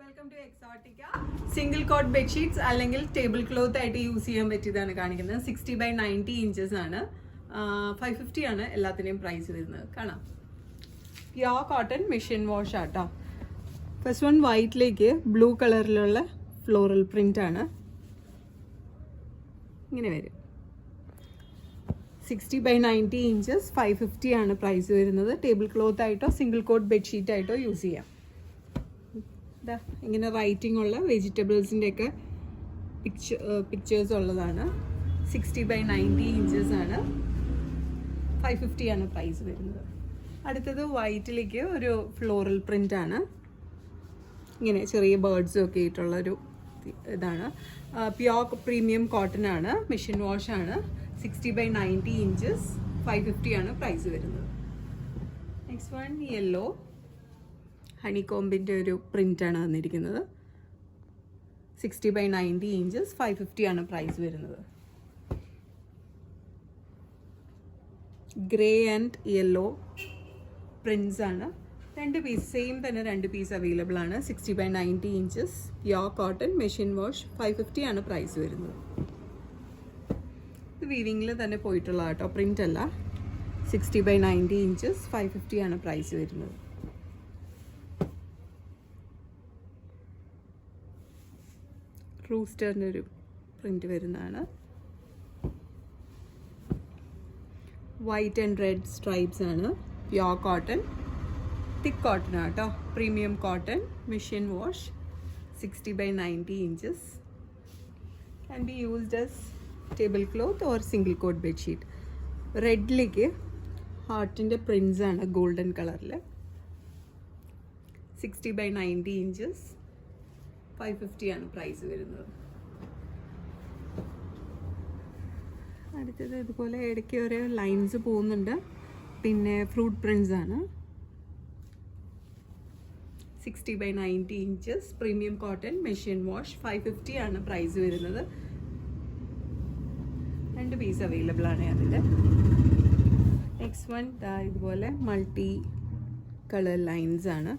Welcome to Exotica. Single cot bedsheets അല്ലെങ്കിൽ table cloth ആയിട്ട് use ചെയ്യാൻ പറ്റിയതാണ് കാണിക്കുന്നത്. 60x90 ഇഞ്ചസ് ആണ്. 550 ആണ് എല്ലാത്തിൻ്റെയും പ്രൈസ് വരുന്നത്. കാണാം. പ്യോർ കോട്ടൺ മെഷീൻ വാഷ് ആട്ടോ. ഫസ്റ്റ് വൺ വൈറ്റിലേക്ക് ബ്ലൂ കളറിലുള്ള ഫ്ലോറൽ പ്രിന്റ് ആണ്. ഇങ്ങനെ വരും. 60x90 ഇഞ്ചസ് 550 ആണ് പ്രൈസ് വരുന്നത്. ടേബിൾ ക്ലോത്ത് ആയിട്ടോ സിംഗിൾ കോട്ട് ബെഡ്ഷീറ്റ് ആയിട്ടോ യൂസ് ചെയ്യാം. ഇങ്ങനെ റൈറ്റിംഗ് ഉള്ള വെജിറ്റബിൾസിൻ്റെയൊക്കെ പിക്ചേഴ്സ് ഉള്ളതാണ്. 60x90 ഇഞ്ചസ് ആണ്. 550 ആണ് പ്രൈസ് വരുന്നത്. അടുത്തത് വൈറ്റിലേക്ക് ഒരു ഫ്ലോറൽ പ്രിൻ്റ് ആണ്. ഇങ്ങനെ ചെറിയ ബേർഡ്സും ഒക്കെ ആയിട്ടുള്ളൊരു ഇതാണ്. പ്യോർ പ്രീമിയം കോട്ടൺ ആണ്. മെഷീൻ വാഷ് ആണ്. 60x90 ഇഞ്ചസ് 550 ആണ് പ്രൈസ് വരുന്നത്. നെക്സ്റ്റ് വൺ യെല്ലോ ഹണികോമ്പിൻ്റെ ഒരു പ്രിൻ്റാണ് വന്നിരിക്കുന്നത്. 60x90 ഇഞ്ചസ് 550 ആണ് പ്രൈസ് വരുന്നത്. ഗ്രേ ആൻഡ് യെല്ലോ പ്രിൻസ് ആണ്. രണ്ട് പീസ് സെയിം തന്നെ രണ്ട് പീസ് അവൈലബിൾ ആണ്. 60x90 inches pure cotton machine wash 550 ആണ് പ്രൈസ് വരുന്നത്. ഇത് വീവിങ്ങിൽ തന്നെ പോയിട്ടുള്ള കേട്ടോ, പ്രിൻ്റ് അല്ല. 60x90 ഇഞ്ചസ് 550 ആണ് പ്രൈസ് വരുന്നത്. റൂസ്റ്ററിൻ്റെ ഒരു പ്രിൻ്റ് വരുന്നതാണ്. വൈറ്റ് ആൻഡ് റെഡ് സ്ട്രൈപ്സ് ആണ്. പ്യോർ കോട്ടൺ തിക്ക് കോട്ടൺ ആട്ടോ. Premium cotton machine wash 60x90 inches. Can be used as table cloth or single cot bedsheet. റെഡിലേക്ക് ഹാർട്ടിൻ്റെ പ്രിൻസ് ആണ് ഗോൾഡൻ കളറിൽ. 60x90 ഇഞ്ചസ് 550 ആണ് പ്രൈസ് വരുന്നത്. അടുത്തത് ഇതുപോലെ ഇടയ്ക്ക് ഓരോ ലൈൻസ് പോകുന്നുണ്ട്. പിന്നെ ഫ്രൂട്ട് പ്രിൻസ് ആണ്. 60x90 inches premium cotton machine wash 550 ആണ് പ്രൈസ് വരുന്നത്. രണ്ട് പീസ് അവൈലബിൾ ആണ് അതിൽ. നെക്സ്റ്റ് വൺ ഇതുപോലെ മൾട്ടി കളർ ലൈൻസ് ആണ്.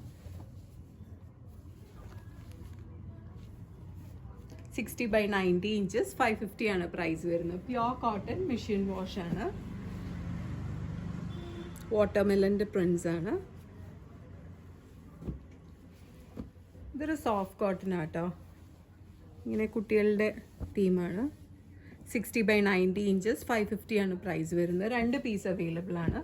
60x90 ഇഞ്ചസ് 550 ആണ് പ്രൈസ് വരുന്നത്. പ്യോർ കോട്ടൺ മെഷീൻ വാഷ് ആണ്. വാട്ടർമെലൻ്റെ പ്രിൻസ് ആണ്. ഇതൊരു സോഫ്റ്റ് കോട്ടൺ ആട്ടോ. ഇങ്ങനെ കുട്ടികളുടെ തീമാണ്. 60x90 ഇഞ്ചസ് 550 ആണ് പ്രൈസ് വരുന്നത്. രണ്ട് പീസ് അവൈലബിൾ ആണ്.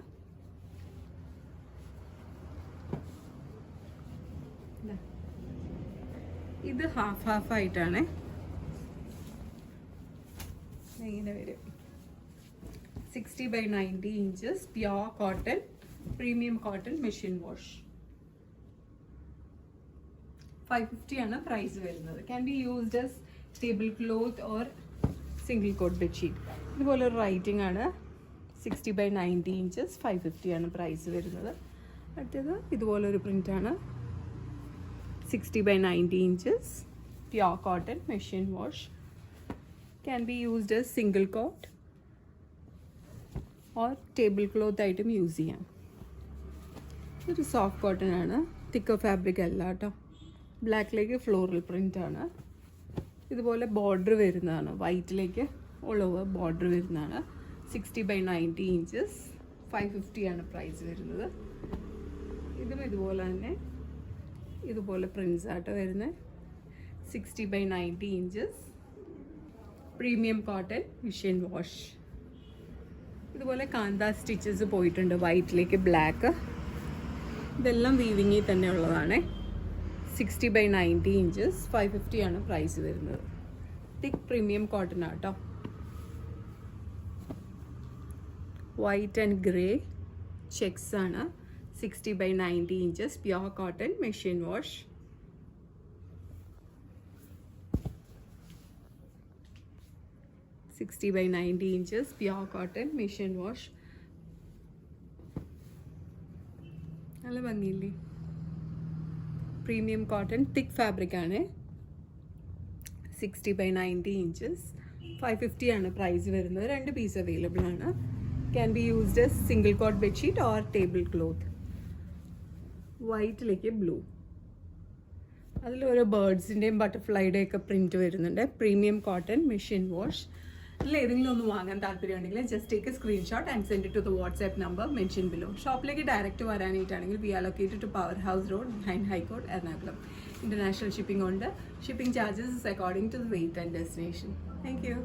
ഇത് ഹാഫ് ആയിട്ടാണ്. ഇങ്ങനെ വരും. 60x90 inches pure cotton premium cotton machine wash 550 ആണ് പ്രൈസ് വരുന്നത്. Can be used as table cloth or single cot bedsheet. ഇതുപോലെ ഒരു റൈറ്റിംഗ് ആണ്. 60x90 ഇഞ്ചസ് 550 ആണ് പ്രൈസ് വരുന്നത്. അടുത്തത് ഇതുപോലൊരു പ്രിൻ്റാണ്. 60x90 inches pure cotton machine wash. Can be used as single coat or tablecloth item use ചെയ്യാം. ഇതൊരു സോഫ്റ്റ് കോട്ടൺ ആണ്. തിക്കർ ഫാബ്രിക് അല്ല കേട്ടോ. ബ്ലാക്കിലേക്ക് ഫ്ലോറൽ പ്രിൻ്റ് ആണ്. ഇതുപോലെ ബോർഡർ വരുന്നതാണ്. വൈറ്റിലേക്ക് ഓൾ ഓവർ ബോർഡർ വരുന്നതാണ്. 60x90 ഇഞ്ചസ് 550 ആണ് പ്രൈസ് വരുന്നത്. ഇതും ഇതുപോലെ തന്നെ ഇതുപോലെ പ്രിൻസ് ആട്ടോ വരുന്നത്. 60x90 inches premium cotton machine wash. ഇതുപോലെ കാന്ത സ്റ്റിച്ചസ് പോയിട്ടുണ്ട്. വൈറ്റിലേക്ക് ബ്ലാക്ക്. ഇതെല്ലാം വീവിങ്ങിൽ തന്നെ ഉള്ളതാണ്. 60x90 ഇഞ്ചസ് 550 ആണ് പ്രൈസ് വരുന്നത്. തിക്ക് പ്രീമിയം കോട്ടൺ ആട്ടോ. വൈറ്റ് ആൻഡ് ഗ്രേ ചെക്സ് ആണ്. 60x90 inches pure cotton machine wash. $60x90 inches pure cotton machine wash. നല്ല ഭംഗിയില്ലേ? പ്രീമിയം കോട്ടൺ തിക്ക് ഫാബ്രിക് ആണ്. 60x90 inches 550 ആണ് പ്രൈസ് വരുന്നത്. രണ്ട് പീസ് അവൈലബിൾ ആണ്. Can be used as single cot bedsheet or table cloth. വൈറ്റിലേക്ക് blue. അതിൽ ഓരോ ബേർഡ്സിൻ്റെയും ബട്ടർഫ്ലൈയുടെയും ഒക്കെ പ്രിൻറ്റ് വരുന്നുണ്ട്. Premium cotton, machine wash. ഇതിൽ ഏതെങ്കിലും ഒന്ന് വാങ്ങാൻ താല്പര്യമുണ്ടെങ്കിൽ just take a screenshot and send it to the WhatsApp number mention below. ഷോപ്പിലേക്ക് ഡയറക്റ്റ് വരാനായിട്ടാണെങ്കിൽ we are located to power house road behind high court, Ernakulam. International shipping ഉണ്ട്. Shipping charges is according to the wait and destination. Thank U.